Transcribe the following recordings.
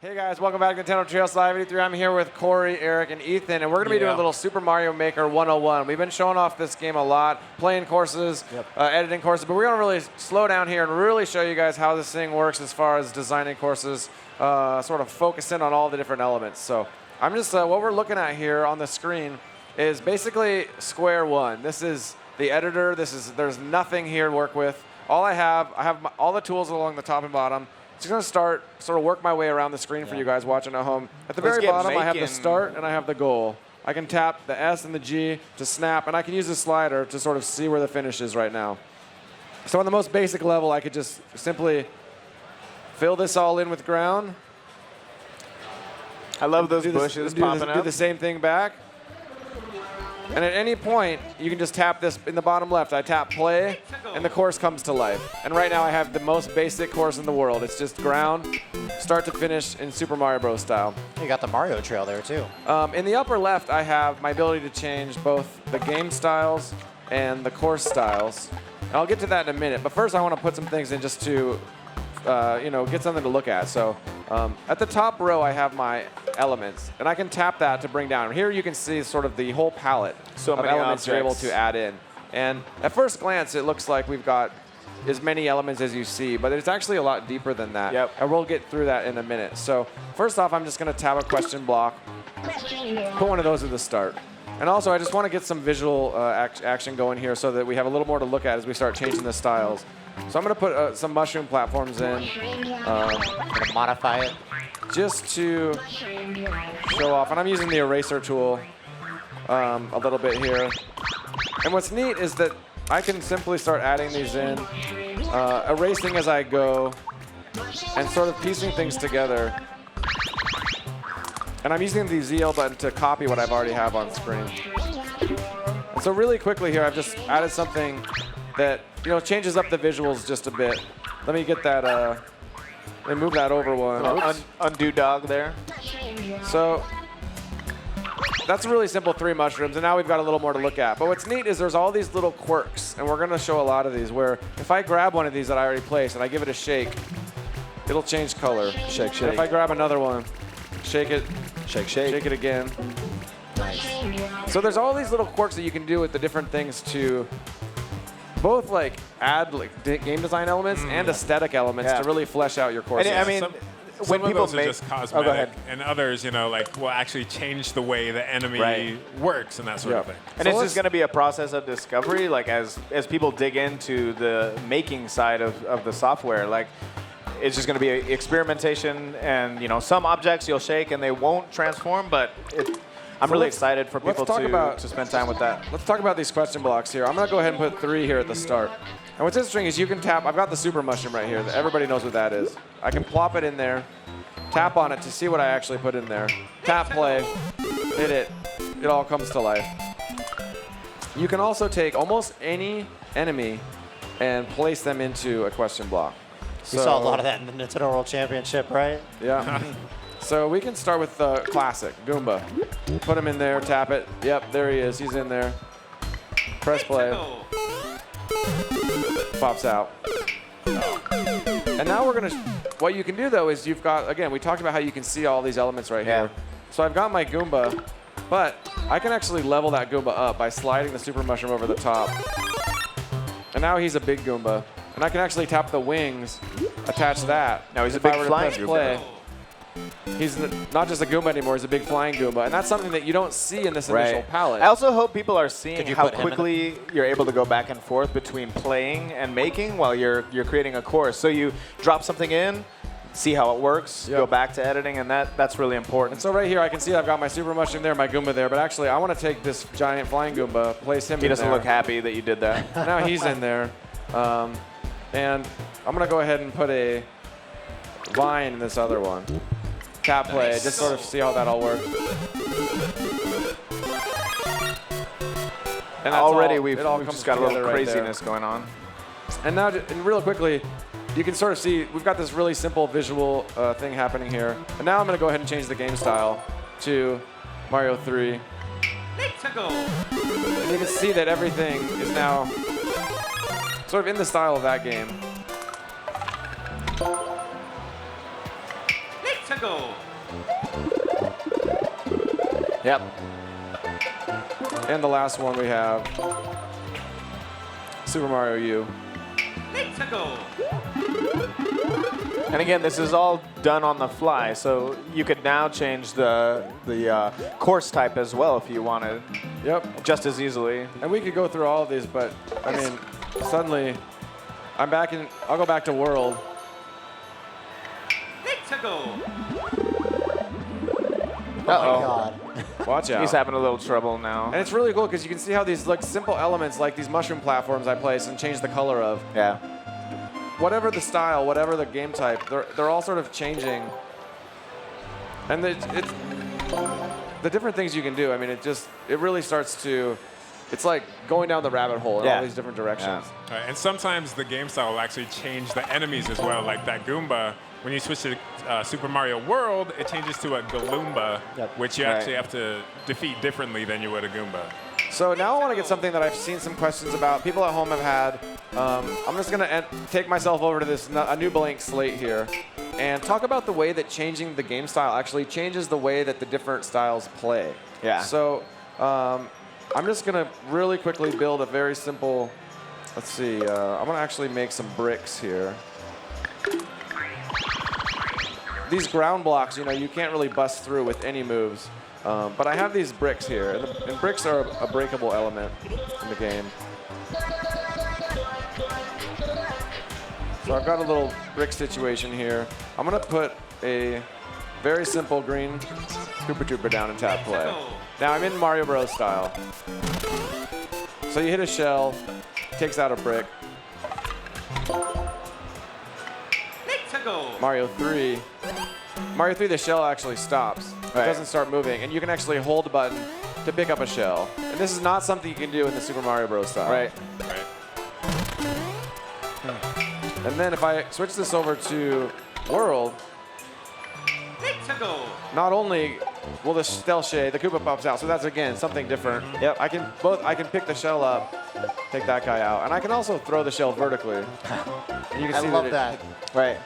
Hey guys, welcome back to Nintendo Treehouse Live 83. I'm here with Corey, Eric, and Ethan, and we're going to be doing a little Super Mario Maker 101. We've been showing off this game a lot, playing courses, editing courses, but we're going to really slow down here and really show you guys how this thing works as far as designing courses, sort of focus in on all the different elements. So I'm just, what we're looking at here on the screen is basically square one. This is the editor. There's nothing here to work with. All I have all the tools along the top and bottom. Just going to start, sort of work my way around the screen for you guys watching at home. At the very bottom, I have the start and I have the goal. I can tap the S and the G to snap, and I can use the slider to sort of see where the finish is right now. So on the most basic level, I could just simply fill this all in with ground. I love those bushes popping up. Do the same thing back. And at any point, you can just tap this in the bottom left. I tap play, and the course comes to life. And right now, I have the most basic course in the world. It's just ground, start to finish in Super Mario Bros. Style. You got the Mario trail there, too. In the upper left, I have my ability to change both the game styles and the course styles. And I'll get to that in a minute. But first, I want to put some things in just to get something to look at. So at the top row, I have my elements, and I can tap that to bring down. Here you can see sort of the whole palette of elements you're able to add in. And at first glance, it looks like we've got as many elements as you see, but it's actually a lot deeper than that. And we'll get through that in a minute. So first off, I'm just going to tap a question block, put one of those at the start. And also, I just want to get some visual action going here so that we have a little more to look at as we start changing the styles. So I'm going to put some mushroom platforms in. Gonna modify it. Just to show off. And I'm using the eraser tool a little bit here. And what's neat is that I can simply start adding these in, erasing as I go, and sort of piecing things together. And I'm using the ZL button to copy what I've already have on screen. And so really quickly here, I've just added something that changes up the visuals just a bit. Let me get that. Let me move that over one. Undo dog there. So that's a really simple 3 mushrooms, and now we've got a little more to look at. But what's neat is there's all these little quirks, and we're going to show a lot of these, where if I grab one of these that I already placed and I give it a shake, it'll change color. Shake, shake. And if I grab another one, shake it, shake, shake. Shake it again. Nice. So there's all these little quirks that you can do with the different things to both add game design elements and aesthetic elements to really flesh out your courses. And I mean, when people those are just cosmetic, and others, will actually change the way the enemy works and that sort of thing. And it's just going to be a process of discovery, as people dig into the making side of the software. It's just going to be experimentation, and some objects you'll shake and they won't transform, but I'm really excited for people to spend time with that. Let's talk about these question blocks here. I'm going to go ahead and put 3 here at the start. And what's interesting is you can tap. I've got the super mushroom right here. Everybody knows what that is. I can plop it in there, tap on it to see what I actually put in there. Tap play, hit it. It all comes to life. You can also take almost any enemy and place them into a question block. We saw a lot of that in the Nintendo World Championship, right? Yeah. So we can start with the classic, Goomba. Put him in there, tap it. Yep, there he is. He's in there. Press play. Pops out. And now we're going to, what you can do though is you've got, again, we talked about how you can see all these elements right here. So I've got my Goomba, but I can actually level that Goomba up by sliding the super mushroom over the top. And now he's a big Goomba. And I can actually tap the wings, attach that. Now he's a big flying Goomba. He's not just a Goomba anymore, he's a big flying Goomba. And that's something that you don't see in this initial palette. I also hope people are seeing how quickly you're able to go back and forth between playing and making while you're creating a course. So you drop something in, see how it works, go back to editing, and that's really important. And so right here, I can see I've got my super mushroom there, my Goomba there, but actually I want to take this giant flying Goomba, place him in there. He doesn't look happy that you did that. Now he's in there. And I'm going to go ahead and put a vine in this other one. Tap play, just sort of see how that all works. And already we've just got a little craziness going on. And now, real quickly, you can sort of see we've got this really simple visual thing happening here. And now I'm going to go ahead and change the game style to Mario 3. And you can see that everything is now sort of in the style of that game. Yep. And the last one we have Super Mario U. And again, this is all done on the fly, so you could now change the course type as well if you wanted. Yep. Just as easily. And we could go through all of these, but I mean, suddenly I'm back in. I'll go back to World. Oh my God. Watch out. He's having a little trouble now. And it's really cool because you can see how these like simple elements, like these mushroom platforms I place and change the color of. Yeah. Whatever the style, whatever the game type, they're all sort of changing. And it's the different things you can do. I mean, it really starts to. It's like going down the rabbit hole in all these different directions. Right, and sometimes the game style will actually change the enemies as well. Like that Goomba, when you switch to Super Mario World, it changes to a Galoomba, which you actually have to defeat differently than you would a Goomba. So now I want to get something that I've seen some questions about. People at home have had. I'm just going to take myself over to a new blank slate here and talk about the way that changing the game style actually changes the way that the different styles play. Yeah. So I'm just going to really quickly build a very simple, let's see, I'm going to actually make some bricks here. These ground blocks, you can't really bust through with any moves. But I have these bricks here, and bricks are a breakable element in the game. So I've got a little brick situation here. I'm going to put a very simple green Koopa Trooper down and tap play. Now I'm in Mario Bros. Style. So you hit a shell, takes out a brick. Mario 3, the shell actually stops. It doesn't start moving, and you can actually hold the button to pick up a shell. And this is not something you can do in the Super Mario Bros. Style. Right. And then if I switch this over to World, not only will the shell shade, the Koopa pops out, so that's again something different. Yep. I can pick the shell up, take that guy out, and I can also throw the shell vertically. And you can see I love that. Right.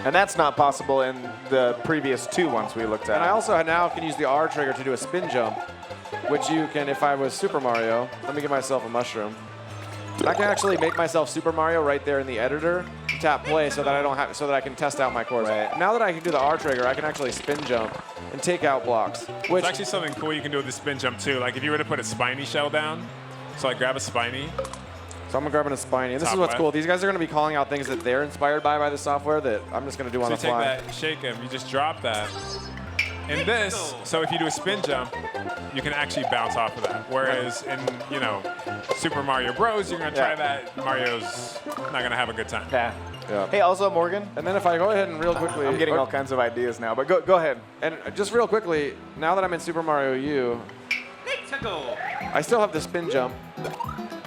And that's not possible in the previous two ones we looked at. And I also now can use the R trigger to do a spin jump, which you can, if I was Super Mario, let me give myself a mushroom. I can actually make myself Super Mario right there in the editor, tap play so that I can test out my course. Right. Now that I can do the R trigger, I can actually spin jump and take out blocks. Which It's actually something cool you can do with the spin jump too. Like if you were to put a spiny shell down, so like grab a spiny. So I'm grabbing a spiny. And this is Top what's left. cool. These guys are going to be calling out things that they're inspired by the software that I'm just going to do on So the you take fly. that, shake him, you just drop that. In this, so if you do a spin jump, you can actually bounce off of that. Whereas in, Super Mario Bros, you're gonna try that, Mario's not gonna have a good time. Yeah. Yeah. Hey, also Morgan, And then if I go ahead and real quickly, I'm getting all kinds of ideas now, but go ahead. and just real quickly, now that I'm in Super Mario U, I still have the spin jump.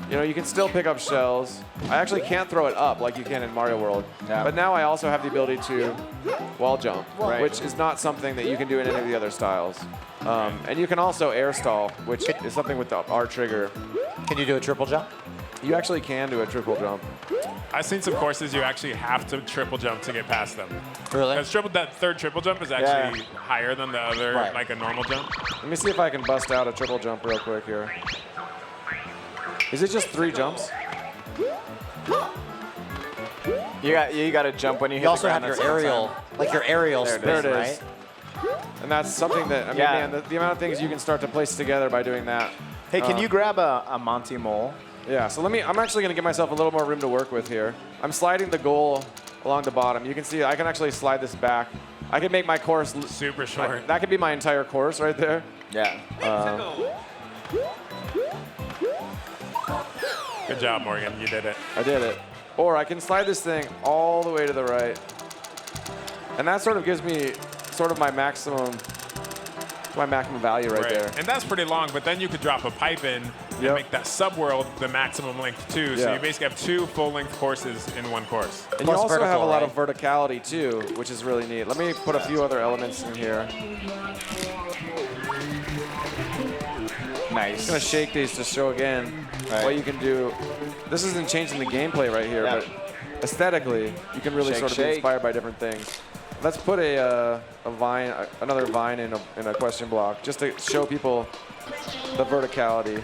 You can still pick up shells. I actually can't throw it up like you can in Mario World. Yeah. But now I also have the ability to wall jump, Right. which is not something that you can do in any of the other styles. And you can also air stall, which is something with the R trigger. Can you do a triple jump? You actually can do a triple jump. I've seen some courses you actually have to triple jump to get past them. Really? Because that third triple jump is actually higher than the other, Right. like a normal jump. Let me see if I can bust out a triple jump real quick here. Is it just 3 jumps? You got to jump when you hit You also the have ground your at the same aerial, time. like your aerial There it spin, is. There it right? is. And that's something that, I mean, Yeah. man, the amount of things you can start to place together by doing that. Hey, can you grab a Monty Mole? Yeah, so I'm actually going to give myself a little more room to work with here. I'm sliding the goal along the bottom. You can see I can actually slide this back. I can make my course Super short. that could be my entire course right there. Yeah. Good job, Morgan. You did it. I did it. Or I can slide this thing all the way to the right. And that sort of gives me sort of my maximum value right there. And that's pretty long, but then you could drop a pipe in and make that subworld the maximum length too. So Yeah. you basically have 2 full-length courses in one course. And you Plus also have a vertical, lot right? of verticality too, which is really neat. Let me put a few other elements in here. Nice. I'm gonna shake these to show again what you can do. This isn't changing the gameplay right here, but aesthetically, you can really Shake, sort of be shake. inspired by different things. Let's put another vine in a question block, just to show people the verticality.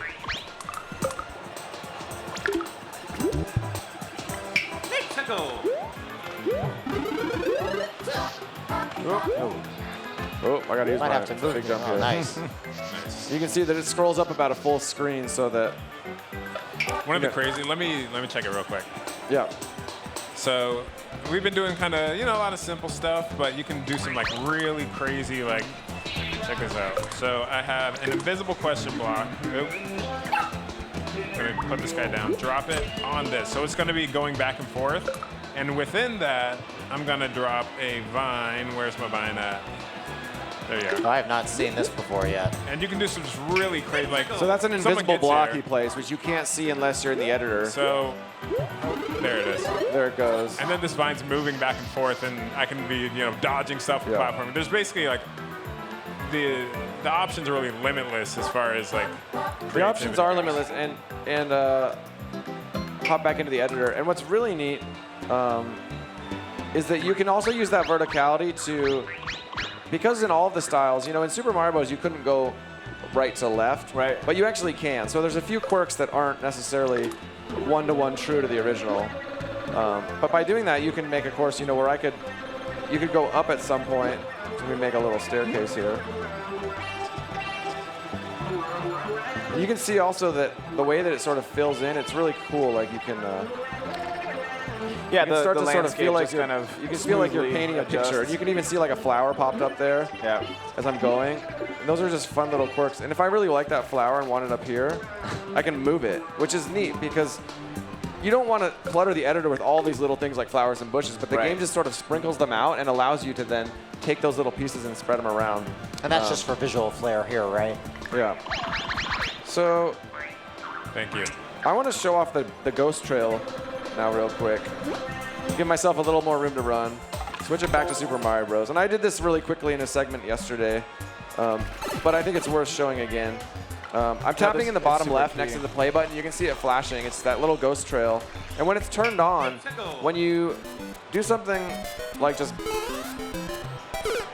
Oh, I gotta use Might my have to move. big jump Oh, here. nice. You can see that it scrolls up about a full screen, so that One of the crazy. Let me check it real quick. yeah. So we've been doing kind of a lot of simple stuff, but you can do some like really crazy like. Check this out. So I have an invisible question block. Oop. I'm gonna put this guy down. Drop it on this. So it's gonna be going back and forth, and within that, I'm gonna drop a vine. Where's my vine at? There you go. I have not seen this before yet. And you can do some really crazy like. So that's an someone invisible gets block here. he plays, which you can't see unless you're in the editor. So there it is. There it goes. And then this vine's moving back and forth, and I can be, dodging stuff with Yeah. platforming. There's basically like the options are really limitless as far as like. The options creativity are goes. limitless, and hop back into the editor. And what's really neat is that you can also use that verticality to, because in all of the styles, in Super Mario Bros. You couldn't go right to left, Right. but you actually can. So there's a few quirks that aren't necessarily one-to-one true to the original. But by doing that, you can make a course, where you could go up at some point. So we make a little staircase here. You can see also that the way that it sort of fills in, it's really cool. Like you can, Yeah, you can the start to sort of landscape feel like just you're, kind of you can feel like you're smoothly painting a picture. adjusts. And you can even see like a flower popped up there Yeah. as I'm going. And those are just fun little quirks. And if I really like that flower and want it up here, I can move it, which is neat because you don't want to clutter the editor with all these little things like flowers and bushes, but the Right. game just sort of sprinkles them out and allows you to then take those little pieces and spread them around. And that's just for visual flair here, right? Yeah. So Thank you. I want to show off the ghost trail now real quick. Give myself a little more room to run. Switch it back to Super Mario Bros. And I did this really quickly in a segment yesterday, but I think it's worth showing again. I'm tapping in the bottom super left key. next to the play button. You can see it flashing. It's that little ghost trail. And when it's turned on, when you do something like just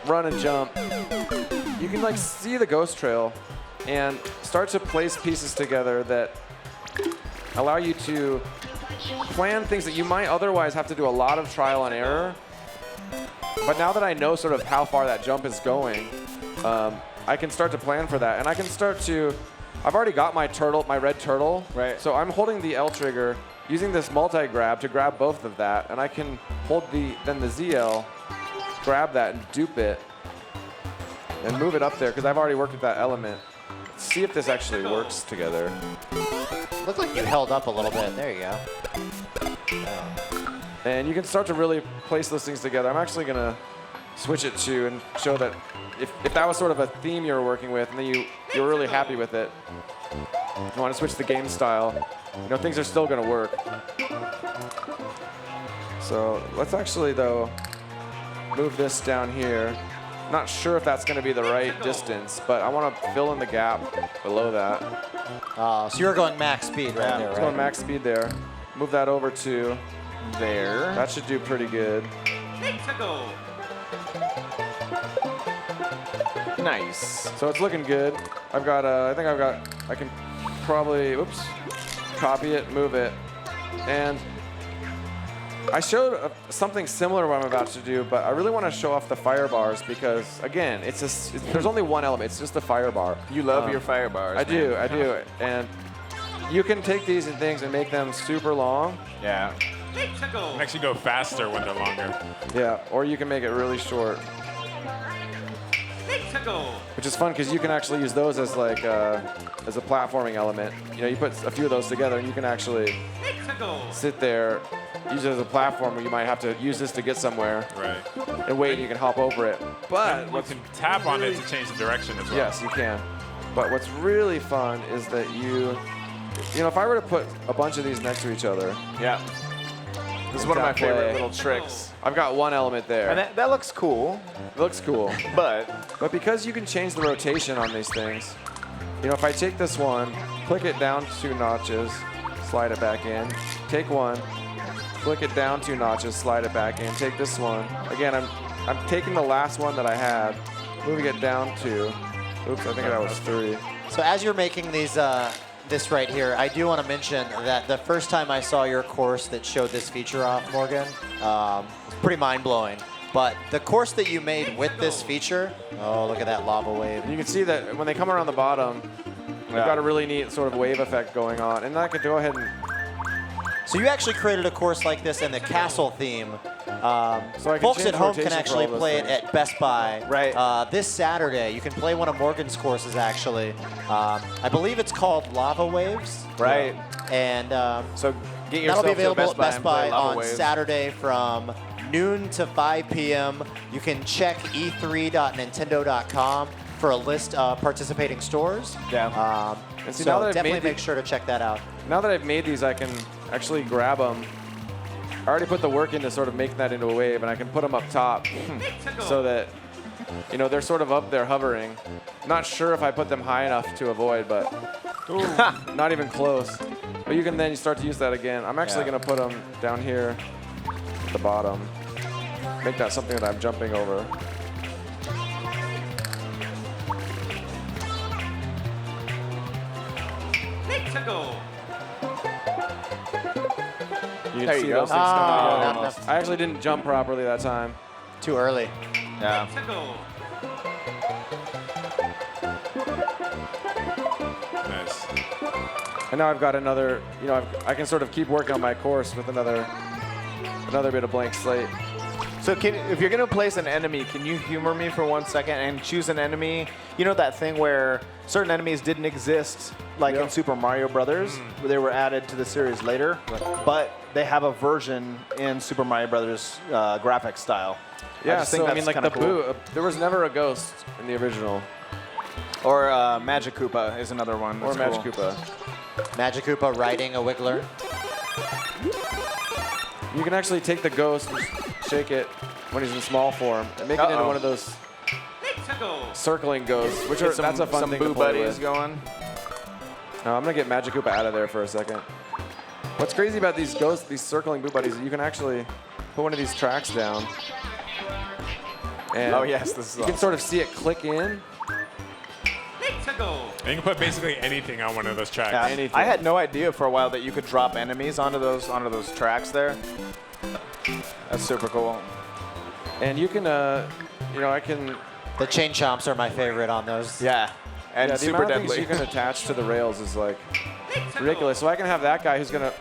run and jump, you can like see the ghost trail and start to place pieces together that allow you to plan things that you might otherwise have to do a lot of trial and error. But now that I know sort of how far that jump is going, I can start to plan for that. And I can start to, I've already got my turtle, my red turtle. Right. So I'm holding the L trigger, using this multi-grab to grab both of that. And I can hold then the ZL, grab that and dupe it, and move it up there because I've already worked with that element. See if this actually works together. Looked like you held up a little bit. There you go. And you can start to really place those things together. I'm actually going to switch it to and show that if that was sort of a theme you were working with and then you were really happy with it, you want to switch the game style, things are still going to work. So let's actually, though, move this down here. Not sure if that's going to be the right distance, but I want to fill in the gap below that. So you're going max speed right there, Let's right? go max speed there. Move that over to There. that should do pretty good. Nice. So it's looking good. I can probably, oops, copy it, move it. And I showed something similar what I'm about to do, but I really want to show off the fire bars because, again, there's only one element. It's just the fire bar. You love your fire bars. I do. man. And you can take these and things and make them super long. Yeah. Makes you go faster when they're longer. Yeah, or you can make it really short. Which is fun because you can actually use those as like as a platforming element. You put a few of those together and you can actually sit there, use it as a platform where you might have to use this to get somewhere Right. and wait and you can hop over it. But You can tap on it to change the direction as well. yes, you can. But what's really fun is that if I were to put a bunch of these next to each other, Yeah. This is one of my Tap play. favorite little tricks. I've got one element there. And that looks cool, It looks cool. but Because you can change the rotation on these things, if I take this one, click it down 2 notches, slide it back in, take one, Click it down 2 notches, slide it back in. Take this one. Again, I'm taking the last one that I had, moving it down 2. Oops, I think that was 3. So as you're making these, this right here, I do want to mention that the first time I saw your course that showed this feature off, Morgan, was pretty mind-blowing. But the course that you made with this feature, oh, look at that lava wave. You can see that when they come around the bottom, we've got a really neat sort of wave effect going on. And I could go ahead and... So you actually created a course like this in the castle theme. I can Folks change at home rotation can for actually all those play it things. at Best Buy. Right. This Saturday, you can play one of Morgan's courses, actually. I believe it's called Lava Waves. Right. And So get that'll yourself be to available at Best and play Buy Lava on Waves. Saturday from noon to 5 p.m. You can check e3.nintendo.com for a list of participating stores. Yeah. And see, So now that I've definitely made make sure to check that out. Now that I've made these, I can actually grab them. I already put the work into sort of making that into a wave, and I can put them up top so that, you know, they're sort of up there hovering. Not sure if I put them high enough to avoid, but not even close. But you can then start to use that again. I'm actually going to put them down here at the bottom. Make that something that I'm jumping over. You can There see you go. those things coming not together. enough. I actually didn't jump properly that time. Too early. Yeah. Nice. And now I've got another, you know, I can sort of keep working on my course with another bit of blank slate. So if you're going to place an enemy, can you humor me for 1 second and choose an enemy? You know that thing where certain enemies didn't exist, like in Super Mario Brothers, where they were added to the series later, but they have a version in Super Mario Brothers graphic style. Yeah, just think so I mean, that's like the kinda cool. boo, there was never a ghost in the original. Or Magic Koopa is another one. Or That's Magic cool. Koopa. Magic Koopa riding a Wiggler. You can actually take the ghost and shake it when he's in small form and make it into one of those circling ghosts, which are, that's a fun some thing boo to play buddies with. going. I'm gonna get Magic Koopa out of there for a second. What's crazy about these ghosts, these circling boo buddies, is you can actually put one of these tracks down. And Oh yes, this is you can sort of see it click in. And you can put basically anything on one of those tracks. Yeah, anything. I had no idea for a while that you could drop enemies onto those tracks there. That's super cool. And you can, you know, I can. The chain chomps are my favorite on those. Yeah, and Yeah, the super amount of things deadly. you can attach to the rails is like ridiculous. So I can have that guy who's gonna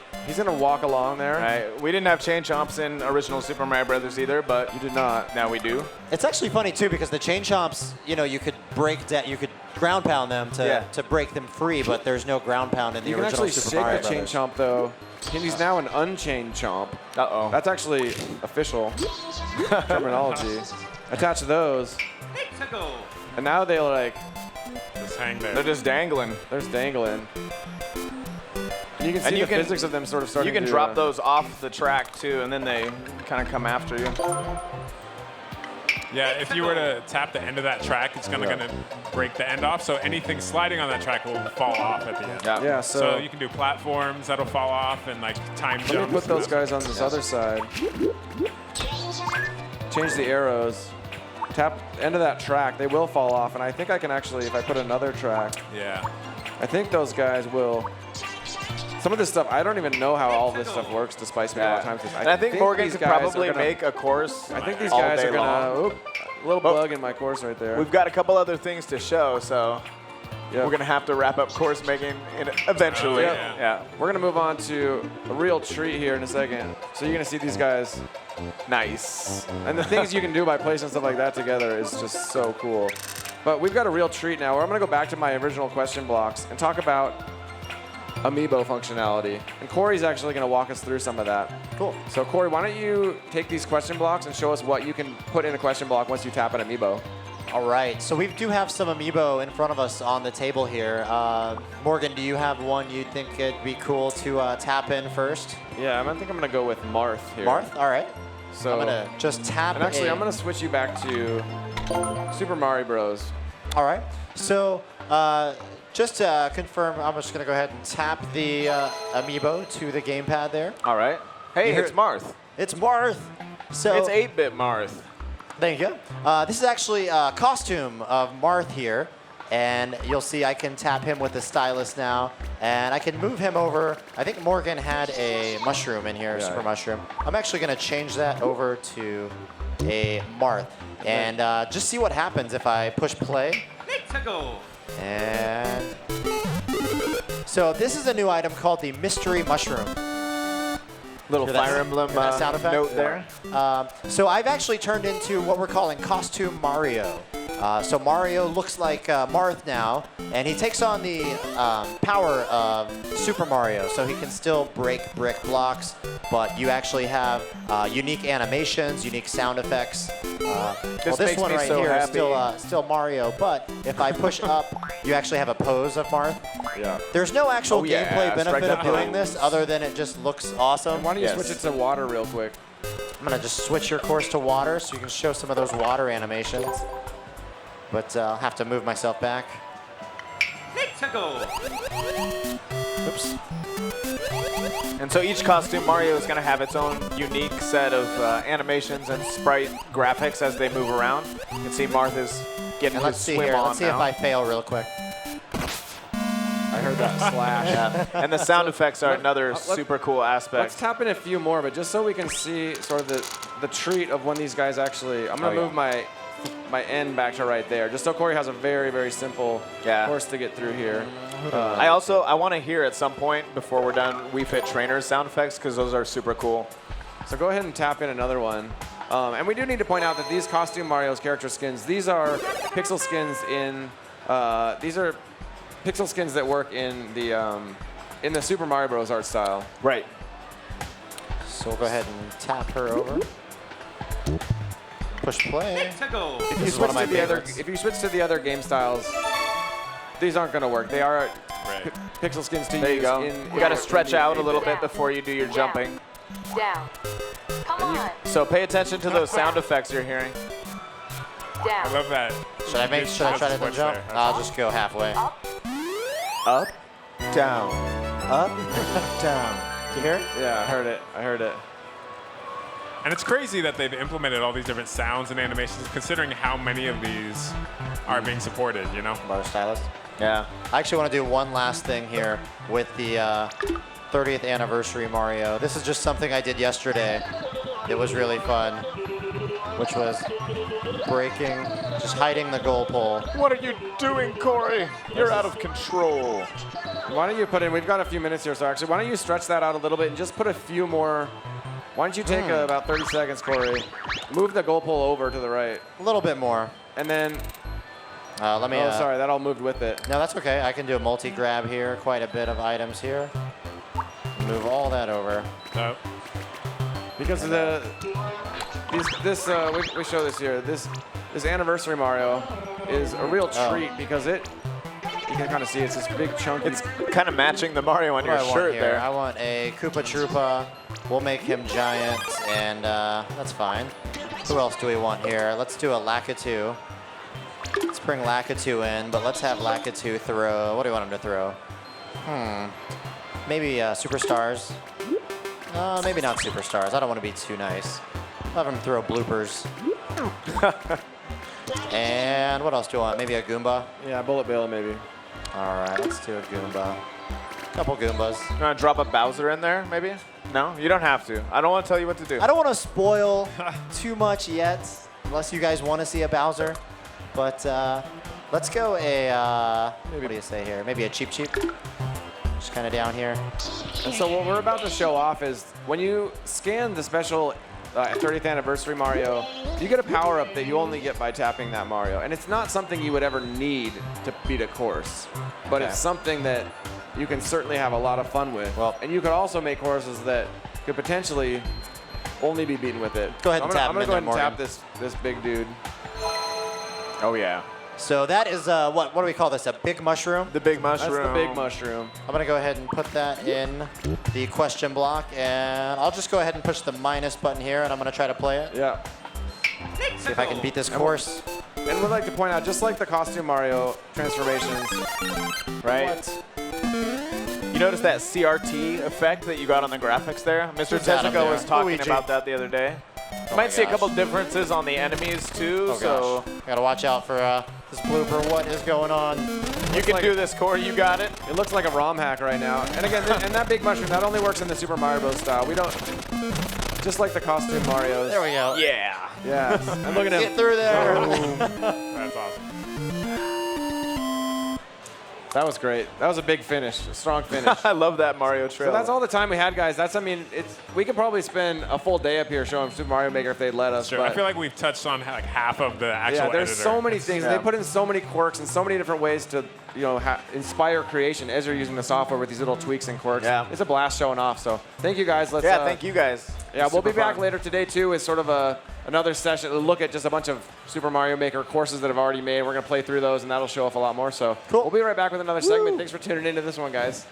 walk along there. Right. We didn't have chain chomps in original Super Mario Brothers either, but You did not. now we do. It's actually funny too because the chain chomps, you know, you could you could ground pound them to break them free, but there's no ground pound in the You can original actually Super shake Mario the chain Brothers. chomp though. And he's now an unchained chomp. Uh-oh. That's actually official terminology. Attach those, and now they like Just hang there. They're just dangling. they're just dangling. And you can see And you the can- physics of them sort of starting You can to, drop those off the track too, and then they kind of come after you. Yeah, if you were to tap the end of that track, it's gonna break the end off. So anything sliding on that track will fall off at the end. Yeah. Yeah, So so you can do platforms that'll fall off and like time let jumps. me put those guys on this other side. Change the arrows. Tap the end of that track. They will fall off, and I think I can actually, if I put another track, Yeah. I think those guys will. Some of this stuff, I don't even know how all this stuff works, despite spending a lot of time. And I think Morgan these could guys are probably gonna- make a course. I think these all guys day are gonna. long. Oop, a little Oh. bug in my course right there. We've got a couple other things to show, so Yep. we're gonna have to wrap up course making eventually. Oh, Yeah. We're gonna move on to a real treat here in a second. So you're gonna see these guys, Nice. and the things you can do by placing stuff like that together is just so cool. But we've got a real treat now where I'm gonna go back to my original question blocks and talk about Amiibo functionality. And Corey's actually gonna walk us through some of that. Cool. So Corey, why don't you take these question blocks and show us what you can put in a question block once you tap an Amiibo. All right, so we do have some Amiibo in front of us on the table here. Morgan, do you have one you think it'd be cool to tap in first? Yeah, I think I'm gonna go with Marth here. Marth? All right. So I'm gonna just tap And actually, a- I'm gonna switch you back to Super Mario Bros. All right. So just to confirm, I'm just going to go ahead and tap the Amiibo to the gamepad there. All right. Hey, it's Marth. It's Marth. So It's 8-bit Marth. there you go. This is actually a costume of Marth here. And you'll see I can tap him with the stylus now. And I can move him over. I think Morgan had a mushroom in here, super mushroom. I'm actually going to change that over to a Marth. And just see what happens if I push play. Let's go. And so this is a new item called the Mystery Mushroom. Little Hear that- Fire Emblem hear that sound effect? note there. So I've actually turned into what we're calling Costume Mario. So Mario looks like Marth now, and he takes on the power of Super Mario. So he can still break brick blocks, but you actually have unique animations, unique sound effects. Well, this makes one me right so here is happy. still Mario, but if I push up, you actually have a pose of Marth. Yeah. There's no actual yeah, gameplay strike benefit that of doing pose. this other than it just looks awesome. Why don't you Yes. switch it to water real quick? I'm gonna just switch your course to water so you can show some of those water animations. But I'll have to move myself back. Let's go. Oops. And so each costume Mario is going to have its own unique set of animations and sprite graphics as they move around. You can see Marth is getting And his let's see swim here. on Let's see now. if I fail real quick. I heard that slash. And the sound effects are another super cool Let's aspect. tap in a few more, but just so we can see sort of the treat of when these guys actually. I'm gonna move my end back to right there, just so Corey has a very, very simple course to get through here. I want to hear at some point before we're done Wii Fit Trainers sound effects because those are super cool. So go ahead and tap in another one. And we do need to point out that these Costume Mario's character skins, these are pixel skins pixel skins that work in the Super Mario Bros. Art style. Right. So we'll go ahead and tap her over. Push play. Let's go. If you, This is switch one of my to the other, favorites. if you switch to the other game styles, these aren't going to work. They are Right. pixel skins to There use. you go. You got to stretch out a little bit before you do your jumping. Down. Come on. So pay attention to those sound effects you're hearing. I Down. love that. Should I try to Switch jump? there. I'll just go halfway. Up. Up, down. Up, down. Do you hear it? Yeah, I heard it. And it's crazy that they've implemented all these different sounds and animations, considering how many of these are being supported, you know? Bar stylus. Yeah. I actually want to do one last thing here with the 30th anniversary Mario. This is just something I did yesterday. It was really fun, which was breaking, just hiding the goal pole. What are you doing, Corey? You're out of control. Why don't you put in, we've got a few minutes here, so actually, why don't you stretch that out a little bit and just put a few more. Why don't you take about 30 seconds, Corey? Move the goal pole over to the right. A little bit more. And then, Let me. oh, sorry, that all moved with it. No, that's okay. I can do a multi-grab here. Quite a bit of items here. Move all that over. So, Because of we show this here. This anniversary Mario is a real treat because you can kind of see it's this big chunk. It's kind of matching the Mario on What do your I want shirt here? there. I want a Koopa Troopa. We'll make him giant, and that's fine. Who else do we want here? Let's do a Lakitu. Let's bring Lakitu in, but let's have Lakitu throw. What do we want him to throw? Maybe Superstars. Maybe not Superstars. I don't want to be too nice. I'll have him throw bloopers. And what else do you want? Maybe a Goomba? Yeah, bullet bill maybe. All right, let's do a Goomba. Couple Goombas. You want to drop a Bowser in there, maybe? No, you don't have to. I don't want to tell you what to do. I don't want to spoil too much yet, unless you guys want to see a Bowser. But let's go what do you say here? Maybe a Cheep Cheep. Just kind of down here. And so what we're about to show off is when you scan the special 30th anniversary Mario, you get a power-up that you only get by tapping that Mario. And it's not something you would ever need to beat a course, but it's something that you can certainly have a lot of fun with. Well, and you could also make courses that could potentially only be beaten with it. Go ahead and tap I'm him gonna in go there, ahead and tap this big dude. Oh, yeah. So that is, what do we call this? A big mushroom? The big That's mushroom. the big mushroom. I'm going to go ahead and put that in the question block. And I'll just go ahead and push the minus button here, and I'm going to try to play it. Yeah. See if I can beat this course. And we'd like to point out, just like the costume Mario transformations, Right? You notice that CRT effect that you got on the graphics there? Mr. Who's that up Tezuka there? was talking Luigi. about that the other day. Oh Might my see a gosh. couple differences on the enemies too, Oh so gosh. Gotta watch out for this blooper. What is going on? you can do this, Corey. You got it. It looks like a ROM hack right now. And again, and that big mushroom, that only works in the Super Mario Bros. Style. We don't, just like the costume Marios. There we go. Yeah. Yes. And look at him. Get through there. That's awesome. That was great. That was a big finish, a strong finish. I love that Mario trail. So that's all the time we had, guys. That's, I mean, we could probably spend a full day up here showing Super Mario Maker if they'd let us. Sure. But I feel like we've touched on like half of the actual yeah, there's editor. so many things. Yeah. They put in so many quirks and so many different ways to, you know, inspire creation as you're using the software with these little tweaks and quirks. Yeah. It's a blast showing off. So thank you, guys. Let's. Yeah, thank you guys. Yeah, we'll be Super back fun. later today too with sort of another session to look at just a bunch of Super Mario Maker courses that have already made. We're gonna play through those, and that'll show off a lot more. So Cool. we'll be right back with another segment. Thanks for tuning into this one, guys.